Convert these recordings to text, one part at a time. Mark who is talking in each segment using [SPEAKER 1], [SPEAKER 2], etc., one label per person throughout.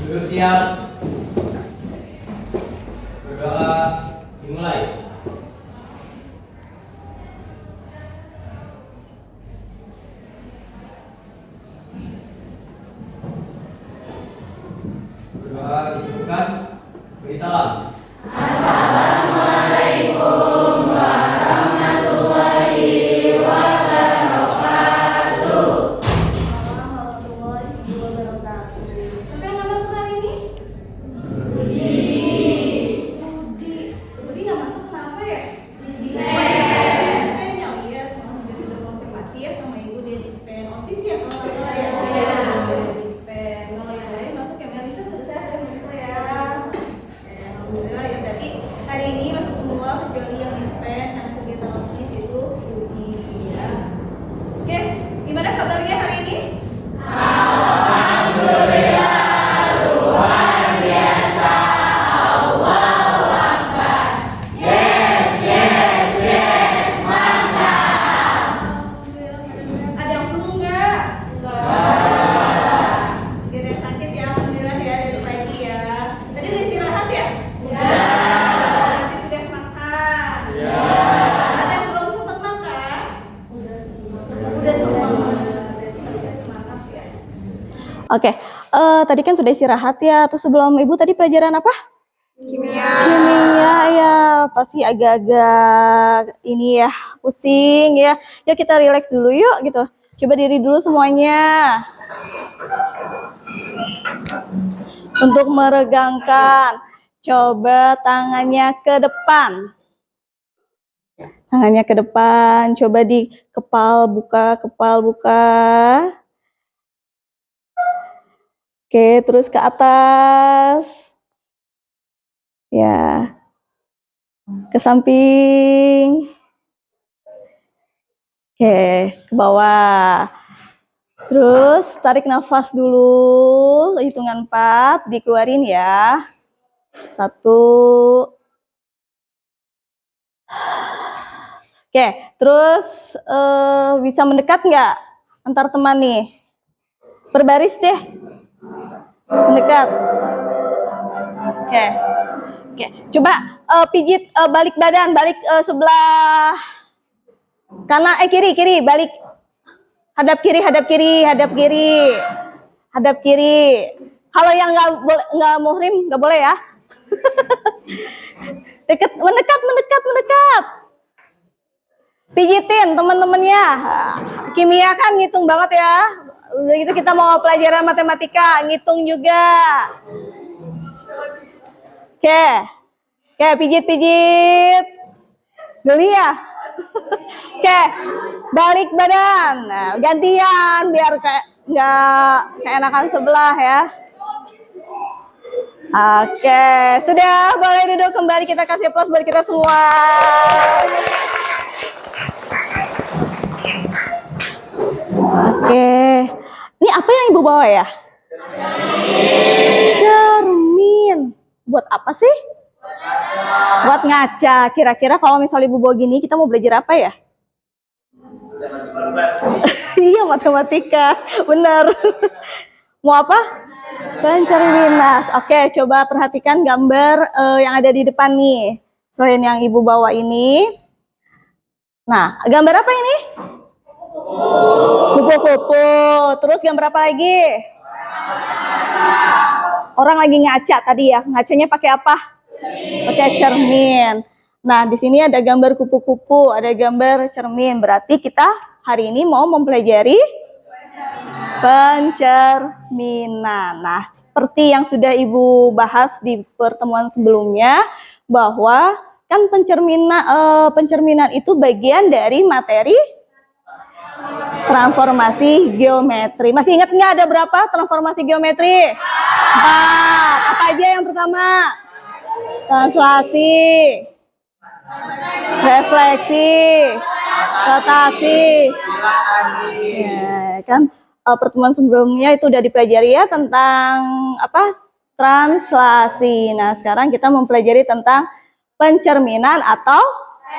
[SPEAKER 1] Duduk siap. Berdoa dimulai. Berdoa dicukupkan. Beri salam. Assalamualaikum warahmatullahi wabarakatuh.
[SPEAKER 2] Warahmatullahi wabarakatuh. Siapa yang nggak masuk hari ini? Rudi nggak masuk kenapa ya? Dispen ya, iya. Semua sudah konfirmasi ya sama ibu dia dispen. OSIS ya kalau nggak salah ya. Dispen. Kalau yang lain masuk ya Melisa sudah alhamdulillah ya. Alhamdulillah ya. Berarti hari ini masuk semua kecuali yang dispen dan kegiatan OSIS itu Rudi ya. Oke, gimana kabarnya hari ini? Ada yang flu nggak? Gak ada yang sakit ya, alhamdulillah ya dari pagi ya. Tadi udah istirahat ya? Berarti sudah makan? Ada yang belum sempat makan? Udah semua. Berarti sudah semangat ya. Oke, tadi kan sudah istirahat ya. Terus sebelum ibu tadi pelajaran apa? Kimia ya, pasti agak-agak ini ya, pusing ya. Ya kita relax dulu yuk gitu. Coba diri dulu semuanya. Untuk meregangkan, coba tangannya ke depan. Tangannya ke depan, coba di kepal buka, kepal buka. Oke, terus ke atas. Ya, ke samping. Oke, ke bawah. Terus tarik nafas dulu, hitungan 4, dikeluarin ya. 1. Oke, terus bisa mendekat nggak antar teman nih? Berbaris deh. Mendekat. Oke. Oke, coba pijit balik badan, balik sebelah kanan, kiri, balik. Hadap kiri, hadap kiri, hadap kiri. Hadap kiri. Kalau yang nggak muhrim nggak boleh ya. Mendekat. Pijitin teman-temannya. Kimia kan ngitung banget ya. Udah gitu kita mau pelajaran matematika, ngitung juga. Oke, pijit. Geli ya? Oke, balik badan. Nah, gantian biar kayak nggak keenakan sebelah ya. Oke, sudah boleh duduk kembali, kita kasih aplaus buat kita semua. Oke, ini apa yang ibu bawa ya? Cermin. Buat apa sih? Buat ngaca. Kira-kira kalau misalnya ibu bawa gini, kita mau belajar apa ya? Iya, matematika. Benar. Mau apa? Pencerminan. Oke, coba perhatikan gambar yang ada di depan nih. Selain yang ibu bawa ini. Nah, gambar apa ini? Kupu-kupu. Terus gambar apa lagi? Orang lagi ngaca tadi ya. Ngacanya pakai apa? Pakai cermin. Nah, di sini ada gambar kupu-kupu, ada gambar cermin. Berarti kita hari ini mau mempelajari pencerminan. Nah, seperti yang sudah Ibu bahas di pertemuan sebelumnya, bahwa kan pencerminan itu bagian dari materi transformasi geometri. Masih ingat nggak ada berapa transformasi geometri? 4. Apa aja yang pertama? Translasi, refleksi, rotasi. Ya, kan pertemuan sebelumnya itu udah dipelajari ya tentang apa? Translasi. Nah, sekarang kita mempelajari tentang pencerminan atau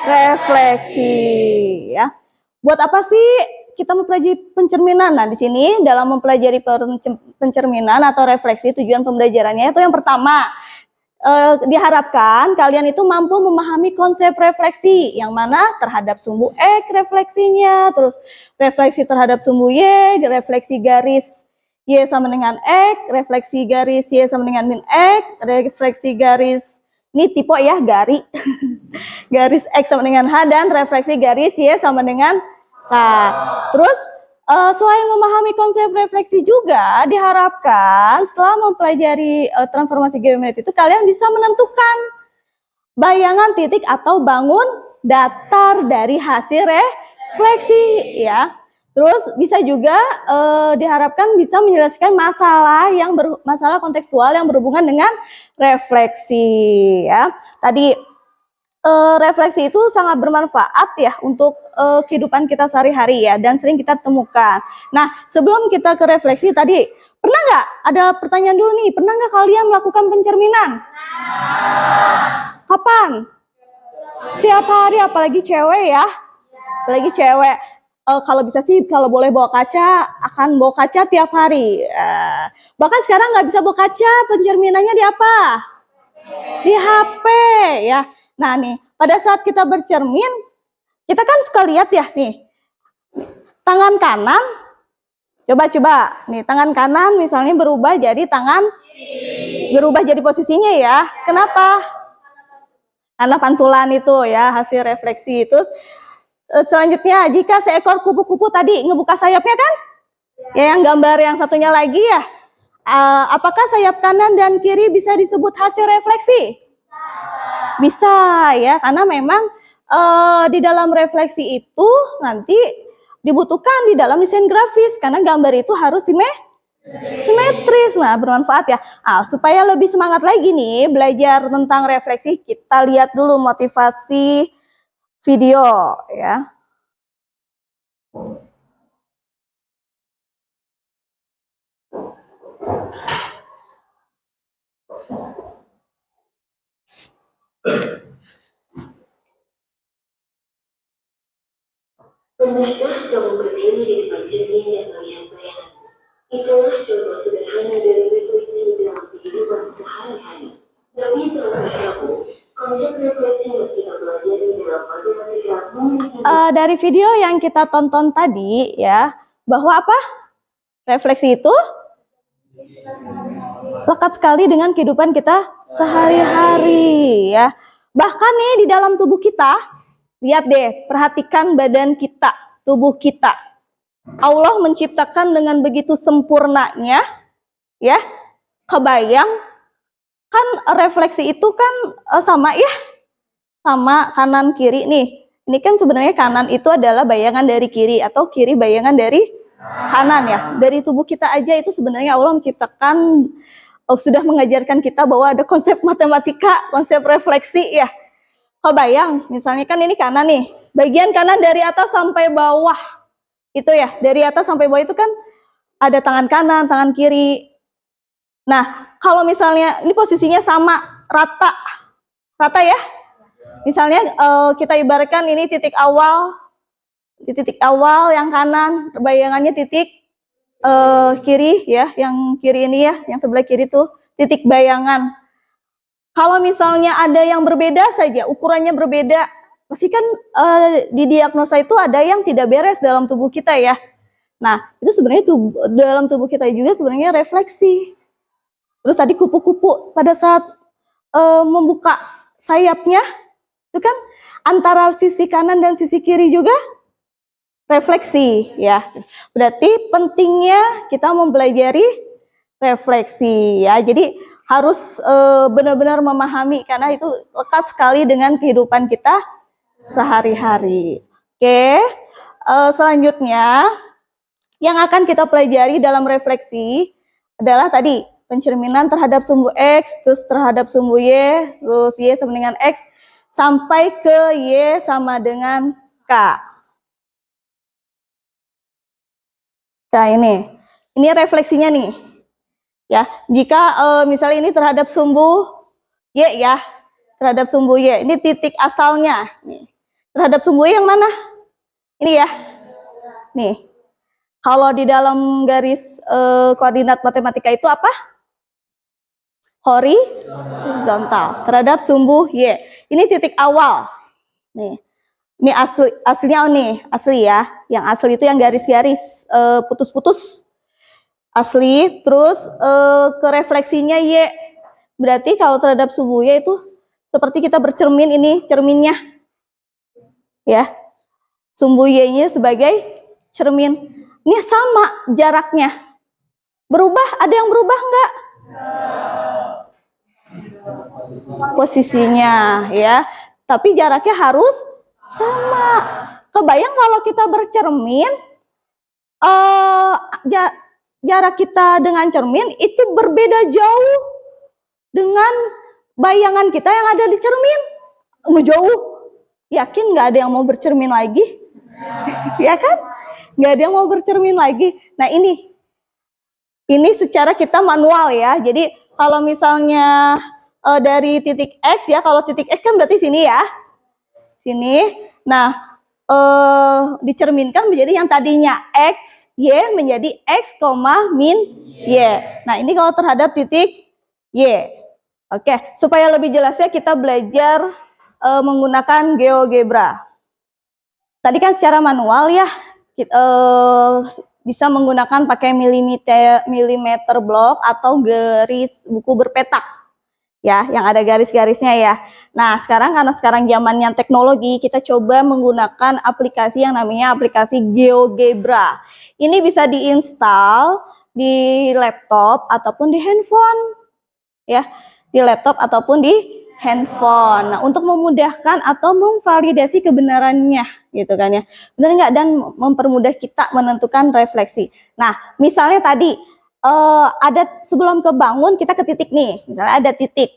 [SPEAKER 2] refleksi ya. Buat apa sih kita mempelajari pencerminan? Nah, di sini dalam mempelajari pencerminan atau refleksi, tujuan pembelajarannya itu yang pertama, diharapkan kalian itu mampu memahami konsep refleksi, yang mana terhadap sumbu X refleksinya, terus refleksi terhadap sumbu Y, refleksi garis Y sama dengan X, refleksi garis Y sama dengan min X, refleksi garis, ini tipe ya, garis X sama dengan H, dan refleksi garis Y sama dengan K. Terus selain memahami konsep refleksi juga diharapkan setelah mempelajari transformasi geometri itu kalian bisa menentukan bayangan titik atau bangun datar dari hasil refleksi ya. Terus bisa juga diharapkan bisa menjelaskan masalah kontekstual yang berhubungan dengan refleksi ya. Tadi refleksi itu sangat bermanfaat ya untuk kehidupan kita sehari-hari ya, dan sering kita temukan. Nah, sebelum kita ke refleksi tadi, pernah nggak ada pertanyaan dulu nih, pernah nggak kalian melakukan pencerminan? Kapan? Setiap hari, apalagi cewek ya, apalagi cewek. Kalau bisa sih, kalau boleh bawa kaca, akan bawa kaca tiap hari. Bahkan sekarang nggak bisa bawa kaca, pencerminannya di apa? Di HP ya. Nah nih, pada saat kita bercermin, kita kan suka lihat ya nih, tangan kanan, coba, nih tangan kanan misalnya berubah jadi tangan, berubah jadi posisinya ya. Kenapa? Karena pantulan itu ya, hasil refleksi itu. Selanjutnya, jika seekor kupu-kupu tadi ngebuka sayapnya kan, ya yang gambar yang satunya lagi ya, apakah sayap kanan dan kiri bisa disebut hasil refleksi? Bisa ya, karena memang di dalam refleksi itu nanti dibutuhkan di dalam desain grafis, karena gambar itu harus simetris. Nah, bermanfaat ya. Supaya lebih semangat lagi nih belajar tentang refleksi, kita lihat dulu motivasi video ya.
[SPEAKER 3] Pernahkah kamu berdiri di depan cermin dan melihat bayangan? Itulah contoh sederhana dari refleksi dalam kehidupan sehari-hari. Tapi tahukah kamu, konsep refleksi yang kita pelajari dalam matematika memiliki
[SPEAKER 2] dari video yang kita tonton tadi ya, bahwa apa? Refleksi itu lekat sekali dengan kehidupan kita sehari-hari ya. Bahkan nih di dalam tubuh kita, lihat deh, perhatikan badan kita, tubuh kita. Allah menciptakan dengan begitu sempurnanya, ya. Kebayang kan refleksi itu kan sama ya, sama kanan kiri nih. Ini kan sebenarnya kanan itu adalah bayangan dari kiri atau kiri bayangan dari kanan ya. Dari tubuh kita aja itu sebenarnya Allah menciptakan, sudah mengajarkan kita bahwa ada konsep matematika, konsep refleksi ya. Kebayang, misalnya kan ini kanan nih, bagian kanan dari atas sampai bawah itu ya, dari atas sampai bawah itu kan ada tangan kanan, tangan kiri. Nah, kalau misalnya ini posisinya sama, rata ya. Misalnya kita ibaratkan ini titik awal, di titik awal yang kanan, bayangannya titik kiri ya, yang kiri ini ya, yang sebelah kiri tuh titik bayangan. Kalau misalnya ada yang berbeda saja, ukurannya berbeda, pasti kan di diagnosa itu ada yang tidak beres dalam tubuh kita ya. Nah, itu sebenarnya dalam tubuh kita juga sebenarnya refleksi. Terus tadi kupu-kupu pada saat membuka sayapnya, itu kan antara sisi kanan dan sisi kiri juga refleksi ya. Berarti pentingnya kita mempelajari refleksi ya. Jadi harus benar-benar memahami, karena itu lekat sekali dengan kehidupan kita sehari-hari. Oke, selanjutnya yang akan kita pelajari dalam refleksi adalah tadi pencerminan terhadap sumbu X, terus terhadap sumbu Y, terus Y sama dengan X, sampai ke Y sama dengan K. Nah ini refleksinya nih. Ya, jika misalnya ini terhadap sumbu Y ya, terhadap sumbu Y, ini titik asalnya. Nih. Terhadap sumbu Y yang mana? Ini ya. Nih. Kalau di dalam garis koordinat matematika itu apa? Horizontal. Terhadap sumbu Y. Ini titik awal. Nih. Ini aslinya nih, asli ya. Yang asli itu yang garis-garis putus-putus. Asli, terus ke refleksinya Y. Berarti kalau terhadap sumbu Y itu seperti kita bercermin, ini cerminnya. Ya. Sumbu Y-nya sebagai cermin. Ini sama jaraknya. Berubah? Ada yang berubah enggak? Posisinya ya. Tapi jaraknya harus sama. Kebayang kalau kita bercermin, jarak kita dengan cermin itu berbeda jauh dengan bayangan kita yang ada di cermin. Ngejauh. Yakin nggak ada yang mau bercermin lagi? Ya kan? Nggak ada yang mau bercermin lagi. Nah ini secara kita manual ya. Jadi kalau misalnya dari titik X ya, kalau titik X kan berarti sini ya. Sini. Nah, dicerminkan menjadi yang tadinya X, Y menjadi X, min Y. Nah, ini kalau terhadap titik Y. Oke, supaya lebih jelasnya kita belajar menggunakan GeoGebra. Tadi kan secara manual ya, bisa menggunakan pakai milimeter block atau garis buku berpetak. Ya, yang ada garis-garisnya ya. Nah, karena sekarang zamannya teknologi, kita coba menggunakan aplikasi yang namanya aplikasi GeoGebra. Ini bisa diinstal di laptop ataupun di handphone. Ya, di laptop ataupun di handphone. Nah, untuk memudahkan atau memvalidasi kebenarannya, gitu kan ya. Benar nggak? Dan mempermudah kita menentukan refleksi. Nah, misalnya tadi ada sebelum kebangun kita ke titik nih. Misalnya ada titik.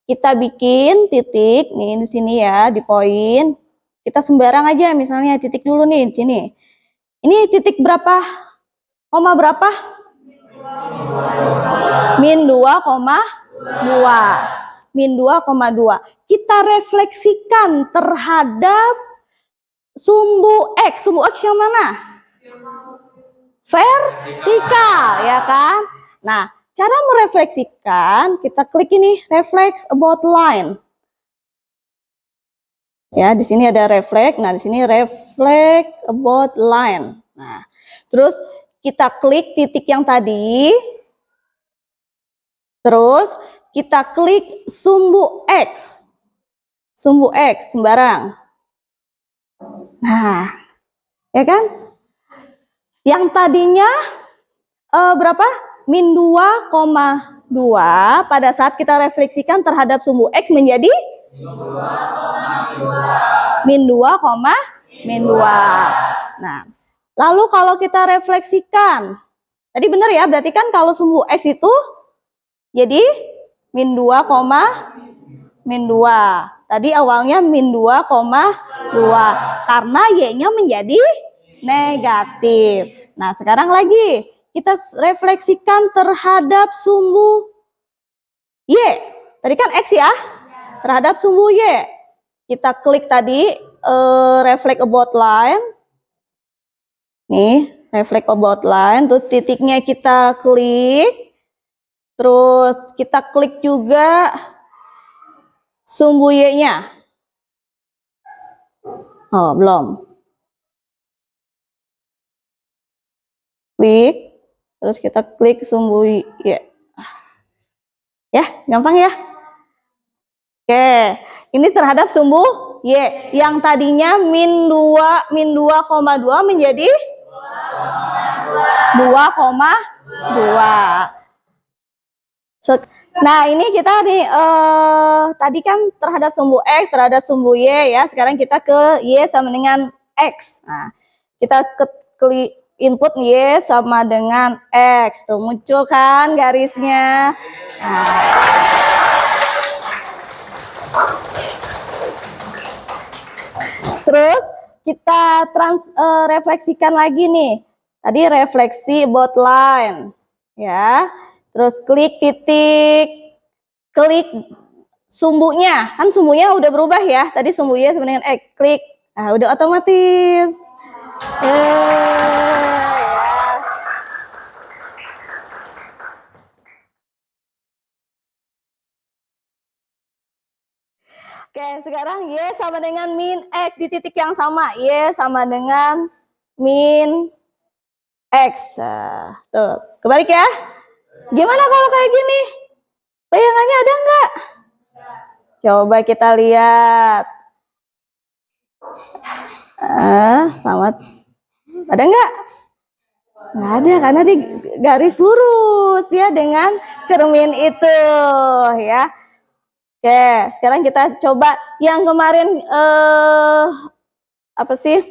[SPEAKER 2] Kita bikin titik nih di sini ya, di poin. Kita sembarang aja misalnya titik dulu nih di sini. Ini titik berapa? Koma berapa? Min 2,2. Min 2,2. Kita refleksikan terhadap sumbu X. Sumbu X yang mana? Vertikal, ya kan? Nah, cara merefleksikan, kita klik ini, reflect about line. Ya, di sini ada reflect. Nah, di sini reflect about line. Nah, terus kita klik titik yang tadi. Terus kita klik sumbu X. Sumbu X sembarang. Nah, ya kan? Yang tadinya berapa? Min 2,2 pada saat kita refleksikan terhadap sumbu X menjadi min 2. Nah, lalu kalau kita refleksikan, tadi benar ya, berarti kan kalau sumbu X itu jadi min 2, tadi awalnya min 2,2 karena Y-nya menjadi negatif. Nah, sekarang lagi kita refleksikan terhadap sumbu Y. Tadi kan X ya? Terhadap sumbu Y. Kita klik tadi reflect about line. Nih, reflect about line. Terus titiknya kita klik. Terus kita klik juga sumbu Y-nya. Oh, belum. Klik. Terus kita klik sumbu Y. Ya, gampang ya? Oke, ini terhadap sumbu Y. Yang tadinya min 2,2 menjadi 2,2. Nah, ini kita nih tadi kan terhadap sumbu X, terhadap sumbu Y ya. Sekarang kita ke Y sama dengan X. Nah, kita klik input Y sama dengan X. Tuh muncul kan garisnya. Nah. kita refleksikan lagi nih. Tadi refleksi about line, ya. Terus klik sumbunya. Kan sumbunya udah berubah ya. Tadi sumbunya sama dengan X, klik. Nah, udah otomatis. Ya. Oke, sekarang Y sama dengan min X di titik yang sama. Y sama dengan min X. Nah, tuh, kebalik ya. Gimana kalau kayak gini? Bayangannya ada nggak? Coba kita lihat. Selamat. Ada nggak? Nggak ada, karena di garis lurus ya dengan cermin itu ya. Oke, sekarang kita coba yang kemarin apa sih?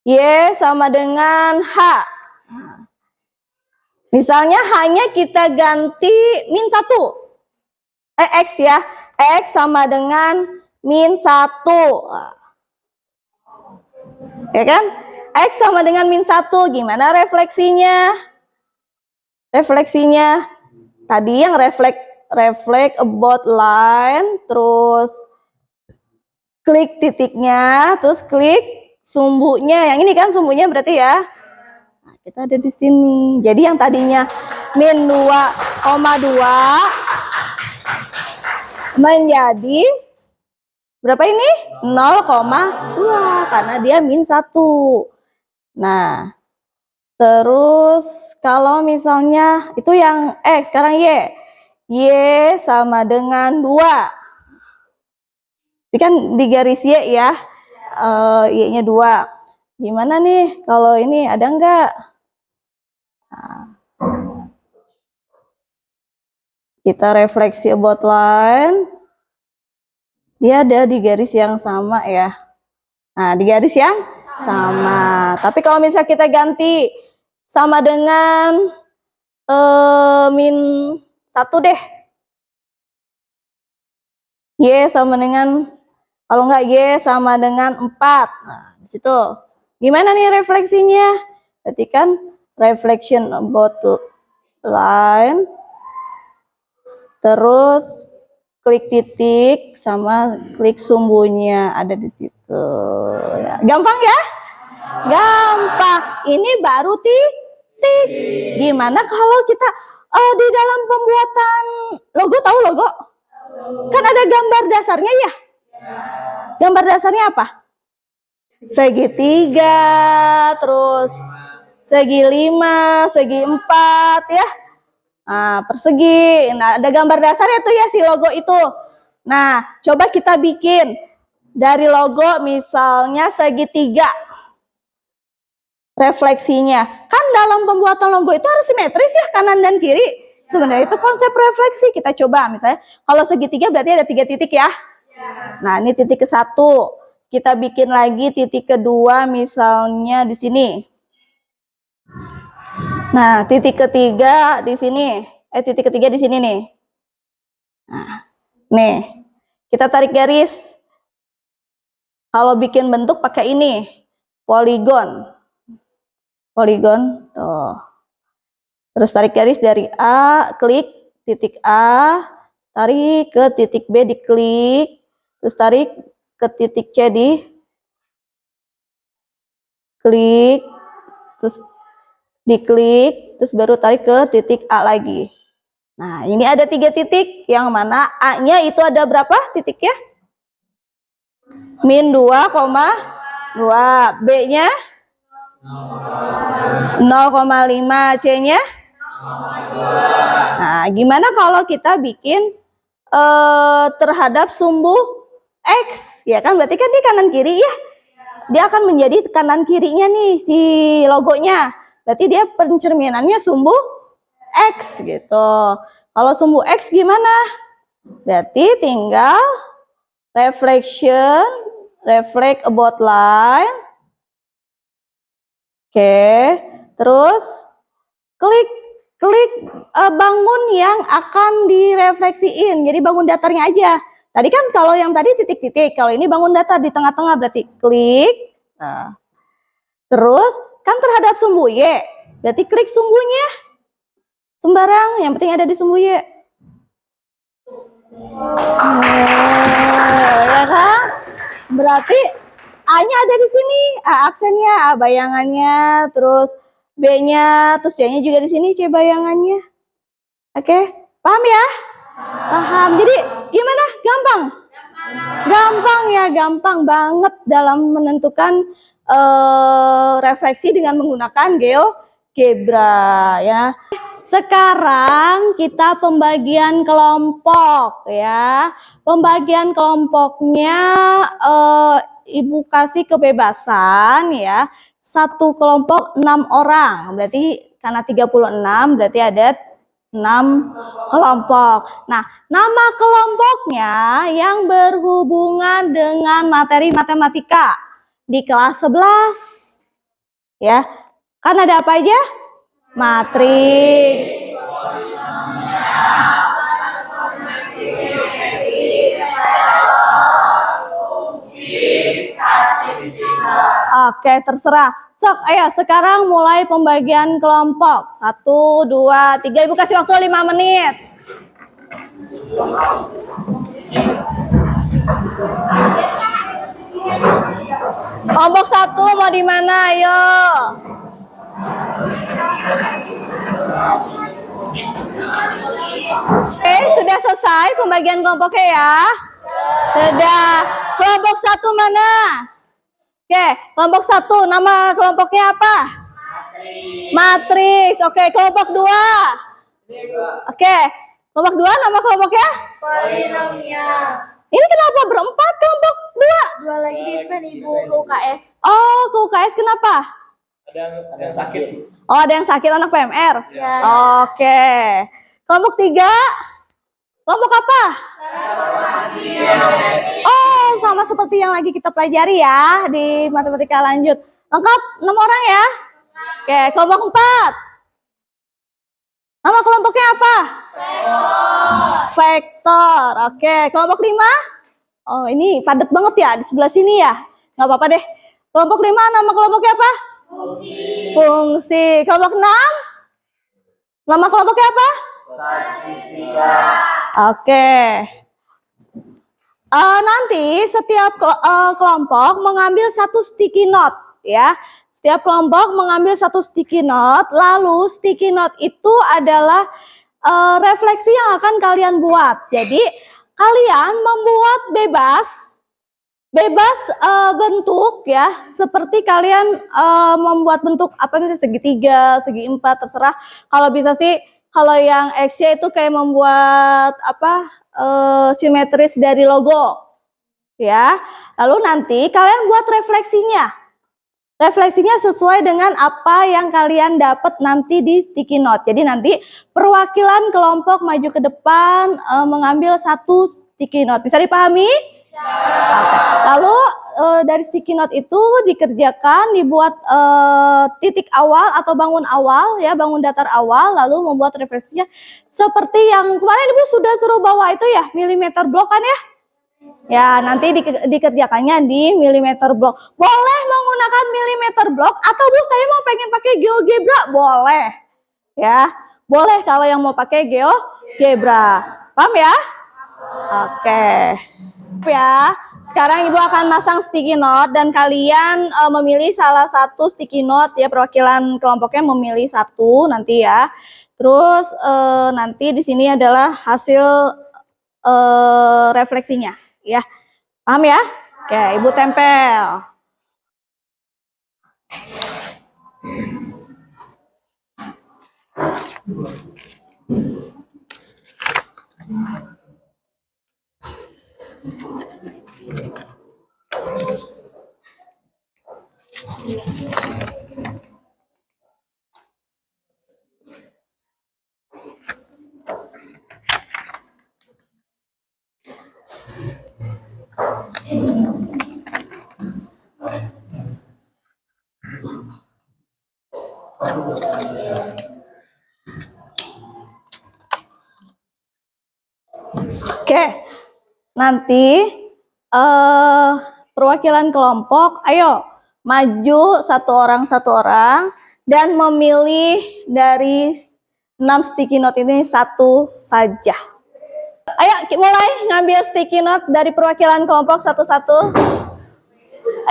[SPEAKER 2] Y sama dengan H. Misalnya hanya kita ganti min 1. X ya. X sama dengan min 1. Ya kan? X sama dengan min 1. Gimana refleksinya? Refleksinya tadi yang reflect about line, terus klik titiknya, terus klik sumbunya. Yang ini kan sumbunya berarti ya. Nah, kita ada di sini. Jadi yang tadinya min 2,2 menjadi berapa ini? 0,2 karena dia min 1. Nah, terus kalau misalnya itu yang X, sekarang Y. Y sama dengan 2. Ini kan di garis Y ya. Y-nya 2. Gimana nih kalau ini ada enggak? Nah, kita refleksi about line. Dia ada di garis yang sama ya. Nah, di garis yang sama. Tapi kalau misalnya kita ganti sama dengan min 1 deh. Y sama dengan, kalau enggak Y sama dengan 4. Nah, di situ. Gimana nih refleksinya? Berarti kan reflection about line. Terus klik titik sama klik sumbunya ada di situ. Ya. Gampang ya? Gampang. Ini baru titik. Gimana kalau kita di dalam pembuatan logo, tahu logo? Kan ada gambar dasarnya ya? Gambar dasarnya apa? Segitiga, terus segi 5, segi 4 ya. Nah, persegi. Nah, ada gambar dasarnya tuh ya si logo itu. Nah, coba kita bikin dari logo misalnya segitiga. Refleksinya. Kan dalam pembuatan logo itu harus simetris ya, kanan dan kiri. Sebenarnya itu konsep refleksi. Kita coba misalnya kalau segitiga berarti ada 3 titik ya. Nah, ini titik ke-1. Kita bikin lagi titik kedua misalnya di sini. Nah, titik ketiga di sini. Titik ketiga di sini nih. Nah, nih. Kita tarik garis. Kalau bikin bentuk pakai ini. Poligon. Poligon. Tuh. Terus tarik garis dari A, klik titik A, tarik ke titik B, diklik. Terus tarik ke titik C, di klik. Terus diklik, terus baru tarik ke titik A lagi. Nah, ini ada 3 titik, yang mana A-nya itu ada berapa titiknya? Min 2,2. B-nya 0,5. C-nya? Nah, gimana kalau kita bikin terhadap sumbu X? Ya kan, berarti kan dia kanan kiri ya. Dia akan menjadi kanan kirinya nih si logonya. Berarti dia pencerminannya sumbu X gitu. Kalau sumbu X gimana? Berarti tinggal reflect about line. Oke, terus klik bangun yang akan direfleksiin. Jadi bangun datarnya aja. Tadi kan kalau yang tadi titik-titik, kalau ini bangun datar di tengah-tengah berarti klik Nah, terus kan terhadap sumbu Y, berarti klik sumbunya sembarang, yang penting ada di sumbu Y. Ya kan? Berarti A-nya ada di sini, A aksennya, A bayangannya, terus B-nya, terus C-nya juga di sini, C bayangannya. Oke, paham ya? Paham. Jadi gimana? Gampang? Gampang ya, gampang banget dalam menentukan refleksi dengan menggunakan GeoGebra ya. Sekarang kita pembagian kelompok ya. Pembagian kelompoknya Ibu kasih kebebasan ya. Satu kelompok 6 orang. Berarti karena 36 berarti ada 6 kelompok. Nah, nama kelompoknya yang berhubungan dengan materi matematika di kelas 11. Ya. Kan ada apa aja? Matriks. Oke, terserah. Sok, ayo sekarang mulai pembagian kelompok. 1, 2, 3. Ibu kasih waktu 5 menit. Kelompok 1 mau di mana? Ayo. Oke, sudah selesai pembagian kelompoknya ya? Sudah. Kelompok 1 mana? Oke, kelompok 1 nama kelompoknya apa? Matriks. Oke, kelompok 2. Oke, kelompok 2 nama kelompoknya?
[SPEAKER 4] Polinomial.
[SPEAKER 2] Ini kenapa berempat kelompok 2?
[SPEAKER 4] Dua lagi di span ibu ke UKS.
[SPEAKER 2] Oh, ke UKS kenapa?
[SPEAKER 1] Ada yang sakit.
[SPEAKER 2] Oh, ada yang sakit anak PMR?
[SPEAKER 4] Ya.
[SPEAKER 2] Oke. Kelompok 3? Kelompok apa? Oh, sama seperti yang lagi kita pelajari ya di matematika lanjut. Lengkap 6 orang ya? Oke, kelompok 4. Nama kelompoknya apa? Vektor. Oke, kelompok 5? Oh, ini padat banget ya di sebelah sini ya. Nggak apa-apa deh. Kelompok 5 nama kelompoknya apa? Fungsi. Kelompok 6? Nama kelompoknya apa? Oke. Nanti setiap kelompok mengambil satu sticky note ya. Setiap kelompok mengambil satu sticky note, lalu sticky note itu adalah refleksi yang akan kalian buat. Jadi kalian membuat bebas bentuk ya, seperti kalian membuat bentuk apa misalnya segitiga, segi 4 terserah. Kalau bisa sih, kalau yang XY itu kayak membuat apa simetris dari logo ya. Lalu nanti kalian buat refleksinya. Refleksinya sesuai dengan apa yang kalian dapat nanti di sticky note. Jadi nanti perwakilan kelompok maju ke depan mengambil satu sticky note. Bisa dipahami? Oke. Lalu dari sticky note itu dikerjakan, dibuat titik awal atau bangun awal ya, bangun datar awal, lalu membuat refleksinya seperti yang kemarin Ibu sudah suruh bawa itu ya, milimeter block kan ya? Ya, nanti dikerjakannya di milimeter block. Boleh menggunakan milimeter block atau Bu saya mau pengen pakai GeoGebra? Boleh. Ya, boleh kalau yang mau pakai GeoGebra. Paham ya? Oke. Ya, sekarang Ibu akan masang sticky note dan kalian memilih salah satu sticky note ya, perwakilan kelompoknya memilih satu nanti ya. Terus nanti di sini adalah hasil refleksinya ya. Paham ya? Oke, Ibu tempel. Oke, nanti perwakilan kelompok, ayo maju satu orang dan memilih dari 6 sticky note ini satu saja. Ayo mulai ngambil sticky note dari perwakilan kelompok satu-satu.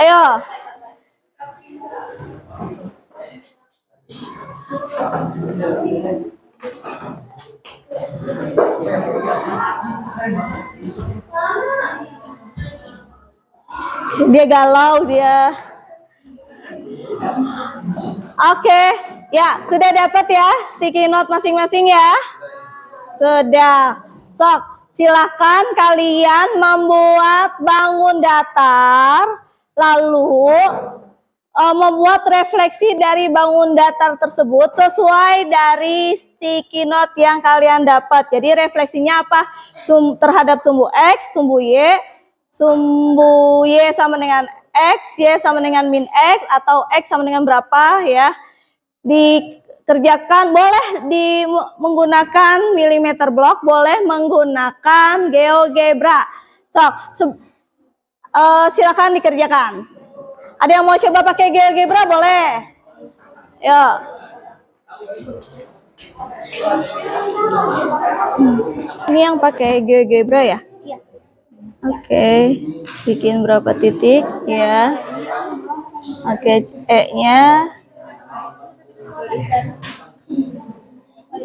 [SPEAKER 2] Ayo. Dia galau dia. Oke, ya sudah dapat ya sticky note masing-masing ya. Sudah. Sok, silahkan kalian membuat bangun datar, lalu membuat refleksi dari bangun datar tersebut sesuai dari sticky note yang kalian dapat. Jadi refleksinya apa? Terhadap sumbu X, sumbu Y sama dengan X, Y sama dengan min X, atau X sama dengan berapa ya. Dikerjakan boleh menggunakan milimeter block, boleh menggunakan GeoGebra. Silakan dikerjakan. Ada yang mau coba pakai GeoGebra boleh? Ya. Ini yang pakai GeoGebra ya?
[SPEAKER 4] Iya.
[SPEAKER 2] Oke. Bikin berapa titik ya? Oke, E-nya.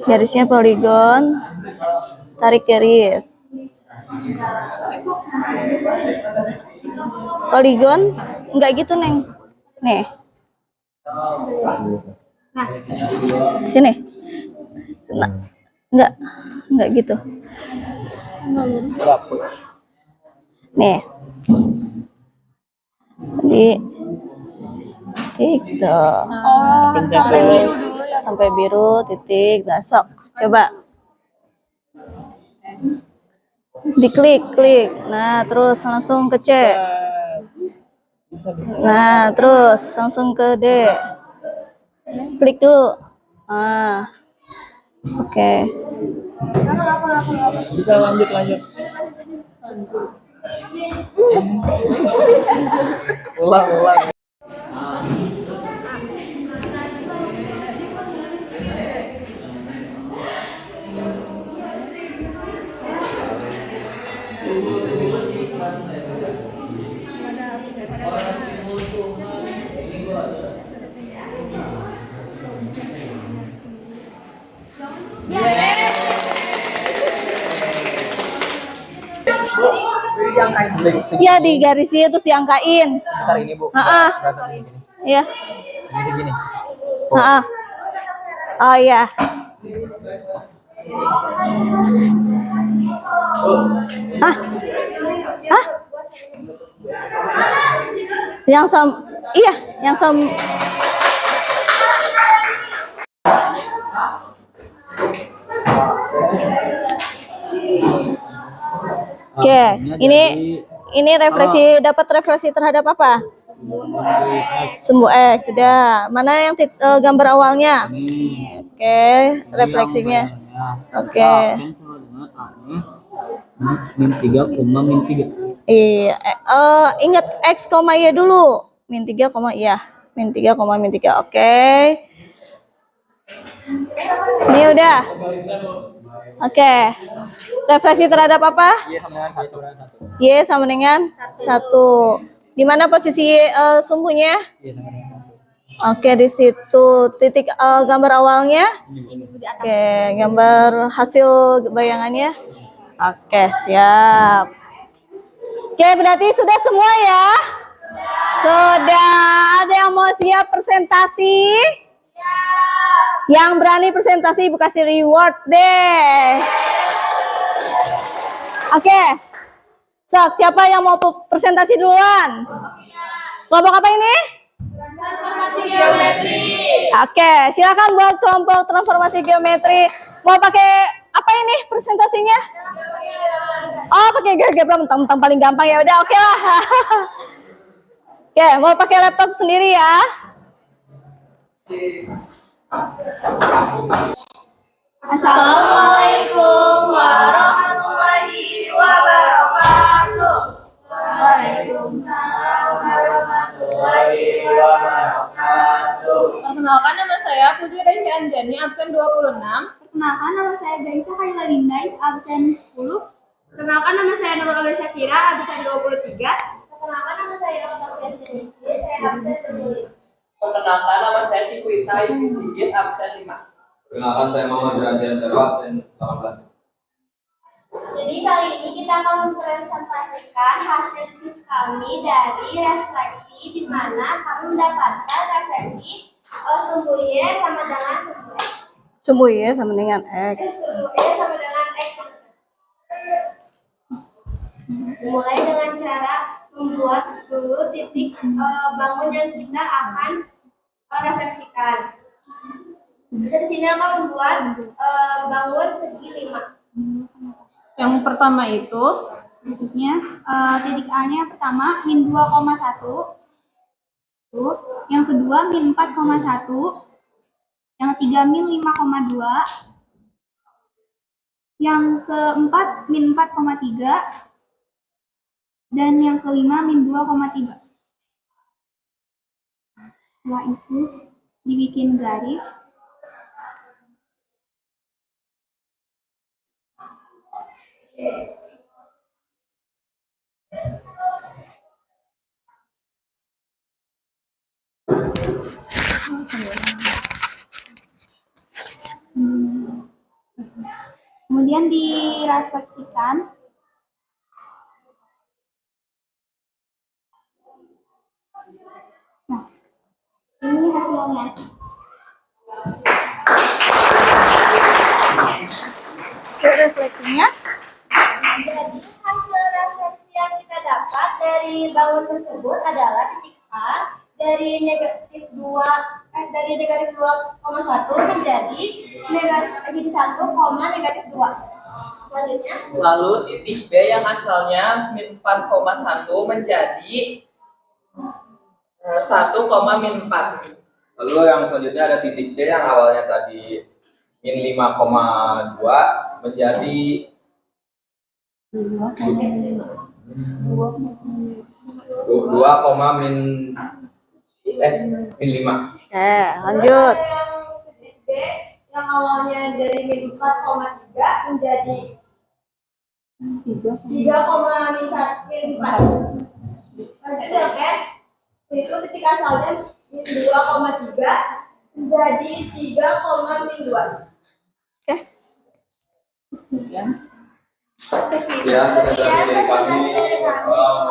[SPEAKER 2] Garisnya poligon. Tarik garis. Poligon enggak gitu, Neng. Nih.
[SPEAKER 4] Nah,
[SPEAKER 2] Sini. Nah, enggak gitu. Nih. Jadi titik tuh.
[SPEAKER 4] oh, sampai biru dulu ya.
[SPEAKER 2] Sampai biru titik. Nah, sok coba. Diklik. Nah, terus langsung ke C. Nah, terus langsung ke D. Klik dulu. Nah. Oke.
[SPEAKER 1] Bisa lanjut. Ulang.
[SPEAKER 2] Ya, di garisnya terus diangkain.
[SPEAKER 1] Besar ini, Bu.
[SPEAKER 2] Heeh.
[SPEAKER 1] Besar ini.
[SPEAKER 2] Iya.
[SPEAKER 1] Ini segini.
[SPEAKER 2] Heeh. Oh iya. Hah? Yang Oke, ini refleksi, dapat refleksi terhadap apa? Sumbu X. Sudah. Mana yang gambar awalnya? Oke, refleksinya. Oke.
[SPEAKER 1] Min 3,
[SPEAKER 2] Iya, ingat X, Y dulu. Min 3, iya. Min 3, min 3. Oke. Ini udah. Oke. Refleksi terhadap apa? Y sama dengan 1. Di mana posisi sumbunya? Oke, di situ titik gambar awalnya. Oke, gambar hasil bayangannya. Oke, siap. Oke, berarti sudah semua ya? Sudah. Ada yang mau siap presentasi? Yang berani presentasi Ibu kasih reward deh. Oke. Sok, siapa yang mau presentasi duluan? Kelompok apa ini?
[SPEAKER 4] Transformasi geometri.
[SPEAKER 2] Oke, silakan buat kelompok transformasi geometri. Mau pakai apa ini presentasinya? Oh, pakai GeoGebra, mentang-mentang paling gampang ya udah, oke lah. Oke, mau pakai laptop sendiri ya. Assalamualaikum warahmatullahi wabarakatuh. Waalaikumsalam warahmatullahi wabarakatuh.
[SPEAKER 4] Perkenalkan nama saya Putri Raisya Anjani, absen 26.
[SPEAKER 5] Perkenalkan nama saya Gaisa Kaila Lindais, absen 10.
[SPEAKER 4] Perkenalkan nama saya Nurul Alda Syakira, absen 23.
[SPEAKER 5] Perkenalkan nama saya Octavia Zenisi, saya absen 25.
[SPEAKER 6] Perkenalkan nama saya Cikuita Sigit, absen 5.
[SPEAKER 1] Perkenalkan saya Muhammad Derajat Zero, absen 18.
[SPEAKER 5] Jadi kali ini kita akan mempresentasikan hasil quiz kami dari refleksi, di mana kami mendapatkan refleksi sumbu Y sama dengan sumbu X.
[SPEAKER 2] Sumbu Y sama dengan X.
[SPEAKER 5] Sumbu Y sama dengan X. Mulai dengan cara membuat dulu titik bangun yang kita akan refleksikan. Dari sini akan membuat bangun segi 5.
[SPEAKER 4] Yang pertama itu
[SPEAKER 5] Titiknya, titik A-nya yang pertama min 2,1, yang kedua min 4,1, yang ketiga min 5,2, yang keempat min 4,3, dan yang kelima min 2,3. Setelah itu dibikin garis. Kemudian direfleksikan. Nah, ini hasilnya.
[SPEAKER 2] Refleksinya
[SPEAKER 5] Jadi hasil refleksi yang kita dapat dari bangun tersebut adalah titik A dari negatif 2,1 menjadi negatif 1, negatif 2. Selanjutnya
[SPEAKER 6] Lalu titik B yang asalnya min 4,1 menjadi 1,-4.
[SPEAKER 1] Lalu yang selanjutnya ada titik C yang awalnya tadi min 5,2 menjadi 2, min 5.
[SPEAKER 2] Oke, lanjut.
[SPEAKER 4] yang titik B yang awalnya dari min 4,3 menjadi 3,-4. Lanjut oke. Itu titik asalnya min 2,3 menjadi 3,-2.
[SPEAKER 1] Ya, sekian dari kami.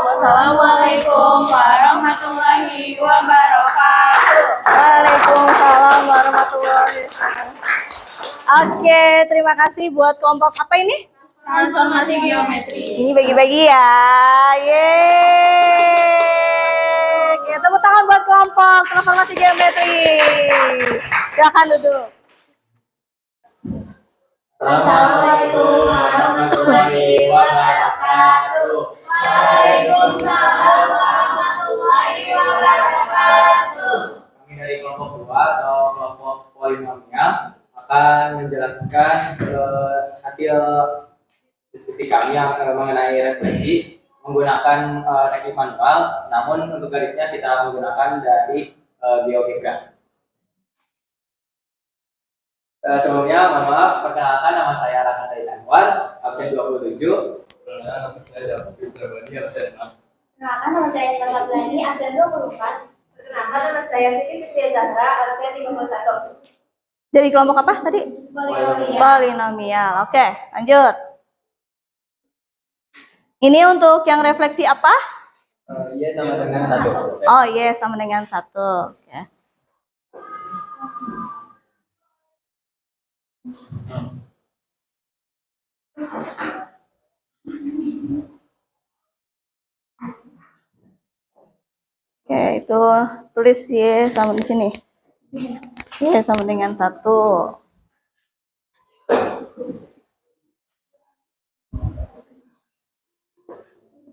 [SPEAKER 4] Wassalamualaikum warahmatullahi wabarakatuh.
[SPEAKER 2] Waalaikumsalam warahmatullahi wabarakatuh. Oke, terima kasih buat kelompok apa ini?
[SPEAKER 4] Transformasi geometri.
[SPEAKER 2] Ini bagi-bagi ya. Yeay. Oke, tepuk tangan buat kelompok transformasi geometri. Silakan duduk.
[SPEAKER 6] Assalamualaikum warahmatullahi wabarakatuh.
[SPEAKER 4] Waalaikumsalam warahmatullahi wabarakatuh.
[SPEAKER 6] Kami dari kelompok 2 atau kelompok polinomial akan menjelaskan hasil diskusi kami yang mengenai refleksi menggunakan teknik manual, namun untuk garisnya kita menggunakan dari biogeometri. Sebelumnya, mohon maaf, perkenalkan nama saya Raka Said Anwar, absen 27.
[SPEAKER 1] Nama saya David Sarwani, absen 6.
[SPEAKER 5] Perkenalkan nama saya Nita Sablani, absen 24. Perkenalkan nama saya Siti Fitria Zahra, absen 51.
[SPEAKER 2] Dari kelompok apa tadi? Polinomial. Oke, lanjut. Ini untuk yang refleksi apa?
[SPEAKER 6] Iya, sama dengan 1.
[SPEAKER 2] Oh iya, sama dengan 1. Oke. Oke, itu tulis Y sama di sini. Y sama dengan 1.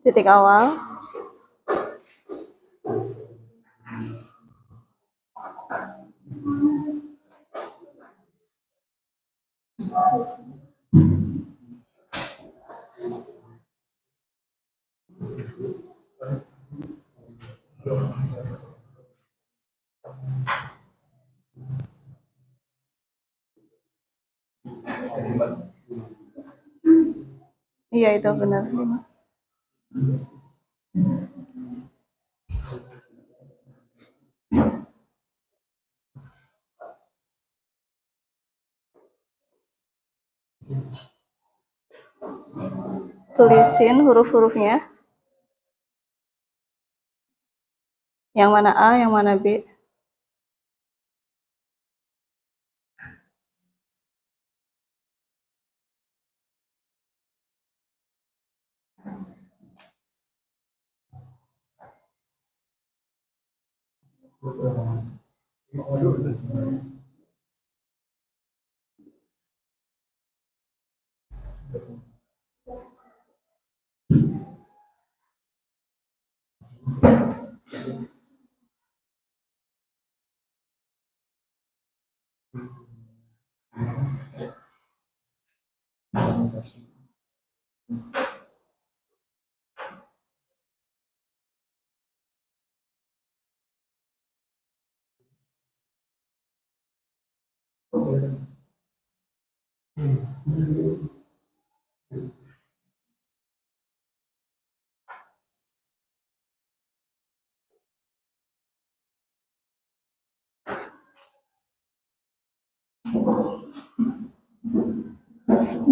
[SPEAKER 2] Titik awal. Iya itu benar 5. Tulisin huruf-hurufnya. Yang mana A, yang mana B.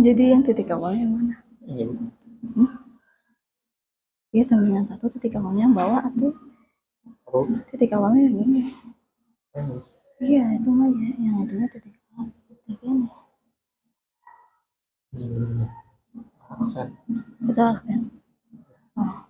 [SPEAKER 2] Jadi yang titik awal yang mana? Iya sama yang 1 titik awalnya yang bawah atau titik awalnya yang ini? Iya itu mah ya, yang itu titik awal. Titik ini.
[SPEAKER 1] Aksen.
[SPEAKER 2] Itu aksen. Oh.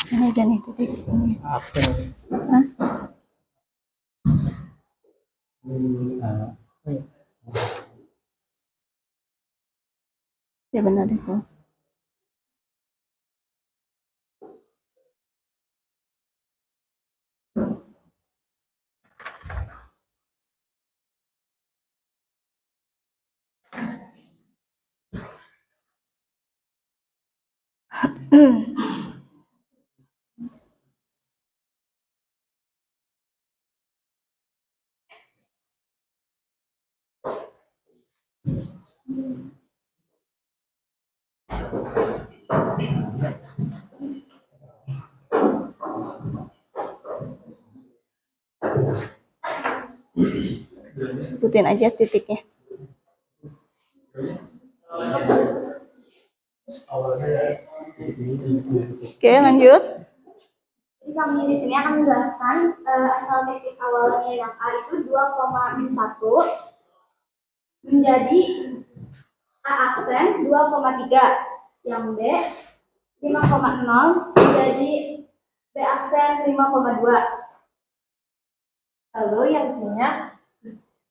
[SPEAKER 2] Ini aja nih titik ini.
[SPEAKER 1] Aksen.
[SPEAKER 2] Hah? Ya benar itu. Sebutin aja titiknya. Oke, lanjut.
[SPEAKER 5] Jadi kami di sini akan menjelaskan asal titik awalnya yang A itu 2,1 menjadi A aksen 2,3, yang B 5,0 menjadi B aksen 5,2. Lalu yang C-nya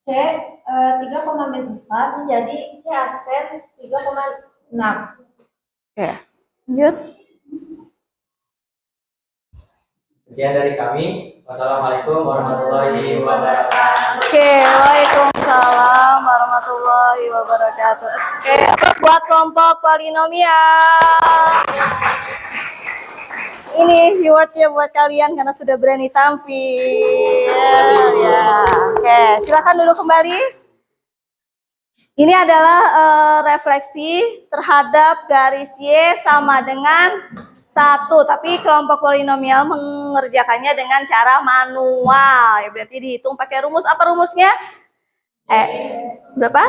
[SPEAKER 5] C 3,4 menjadi C aksen 3,6.
[SPEAKER 2] Oke, lanjut.
[SPEAKER 6] Sekian dari kami. Wassalamualaikum warahmatullahi wabarakatuh.
[SPEAKER 2] Oke, waalaikumsalam warahmatullahi wabarakatuh. Oke, buat kelompok polinomial. Ini rewardnya buat kalian karena sudah berani tampil. Ya, oke, silakan duduk kembali. Ini adalah refleksi terhadap garis Y sama dengan 1, tapi kelompok polinomial mengerjakannya dengan cara manual. Ya berarti dihitung pakai rumus. Apa rumusnya? Berapa?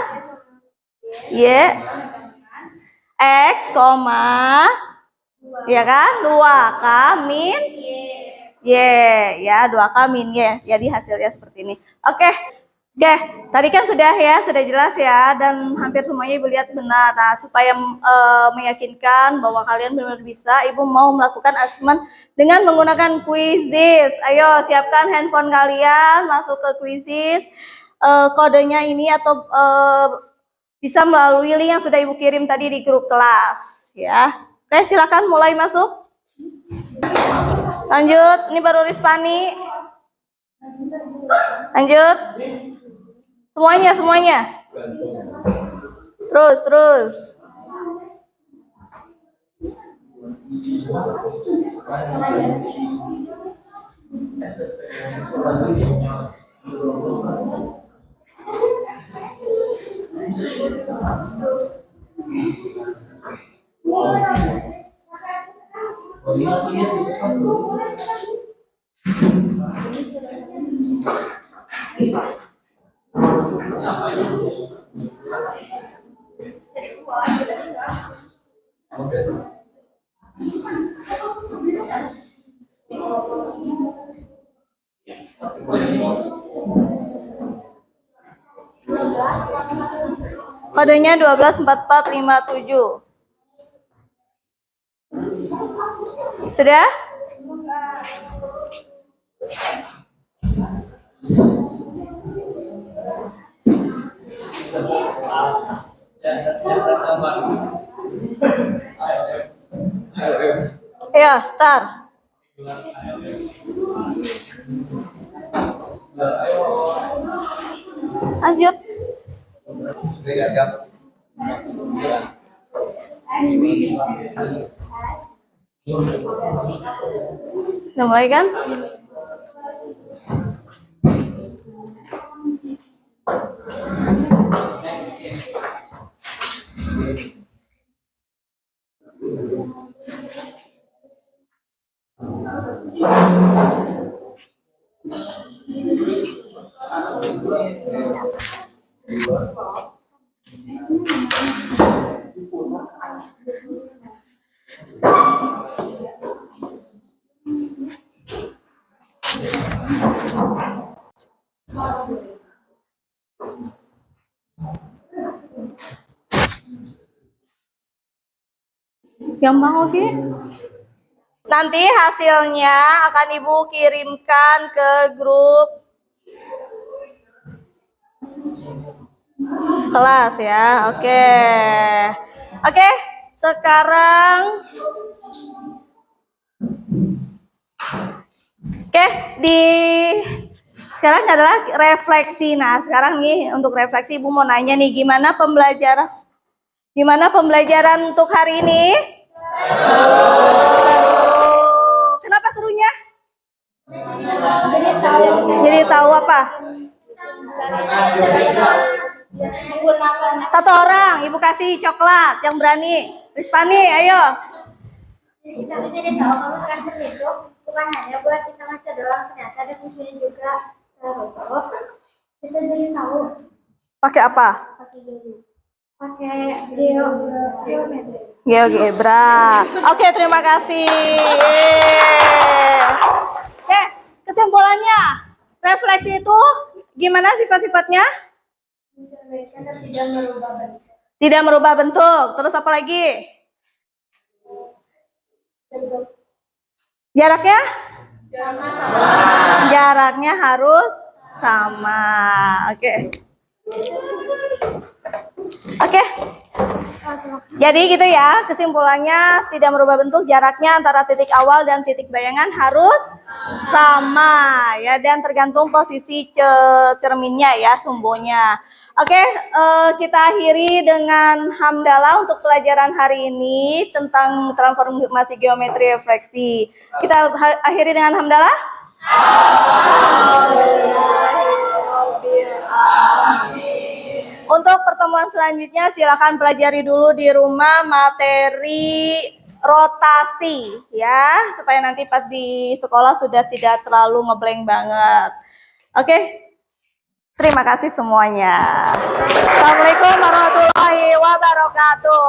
[SPEAKER 2] Y X, ya kan? 2K min Y, ya 2K min Y. Jadi hasilnya seperti ini. Oke, tadi kan sudah jelas ya, dan hampir semuanya Ibu lihat benar. Nah, supaya meyakinkan bahwa kalian benar bisa, Ibu mau melakukan asesmen dengan menggunakan Quizizz. Ayo siapkan handphone kalian, masuk ke Quizizz. Kodenya ini atau bisa melalui link yang sudah Ibu kirim tadi di grup kelas, ya. Oke, silakan mulai masuk. Lanjut, ini baru Rispani. Lanjut. Semuanya. Terus. Kodenya 124457. Sudah? Ayo, start. Lanjut. Udah mulai kan? Gampang, oke? Nanti hasilnya akan Ibu kirimkan ke grup kelas ya. Oke, sekarang sekarang adalah refleksi. Nah, sekarang nih untuk refleksi Ibu mau nanya nih, gimana pembelajaran untuk hari ini? Kenapa serunya? Jadi tahu apa? Satu orang, Ibu kasih coklat yang berani. Rispani, ayo.
[SPEAKER 5] Kita jadi tahu kalau transfer itu bukan hanya buat kita ngaca doang, ternyata ada fungsinya juga. Terus kita jadi tahu
[SPEAKER 2] Pakai apa?
[SPEAKER 5] pakai geometri.
[SPEAKER 2] GeoGebra. Oke, terima kasih. Oke, kesimpulannya, refleksi itu gimana sifat-sifatnya?
[SPEAKER 5] Mencerminkan dan tidak merubah bentuk.
[SPEAKER 2] Tidak merubah bentuk. Terus apa lagi? Jaraknya? Jaraknya harus sama. Oke. Jadi gitu ya, kesimpulannya tidak merubah bentuk, jaraknya antara titik awal dan titik bayangan harus sama ya, dan tergantung posisi cerminnya ya, sumbonya. Oke, kita akhiri dengan hamdalah untuk pelajaran hari ini tentang transformasi geometri refleksi. Kita akhiri dengan hamdalah. Untuk pertemuan selanjutnya silakan pelajari dulu di rumah materi rotasi ya, supaya nanti pas di sekolah sudah tidak terlalu ngeblank banget. Oke. Terima kasih semuanya. Assalamualaikum warahmatullahi wabarakatuh.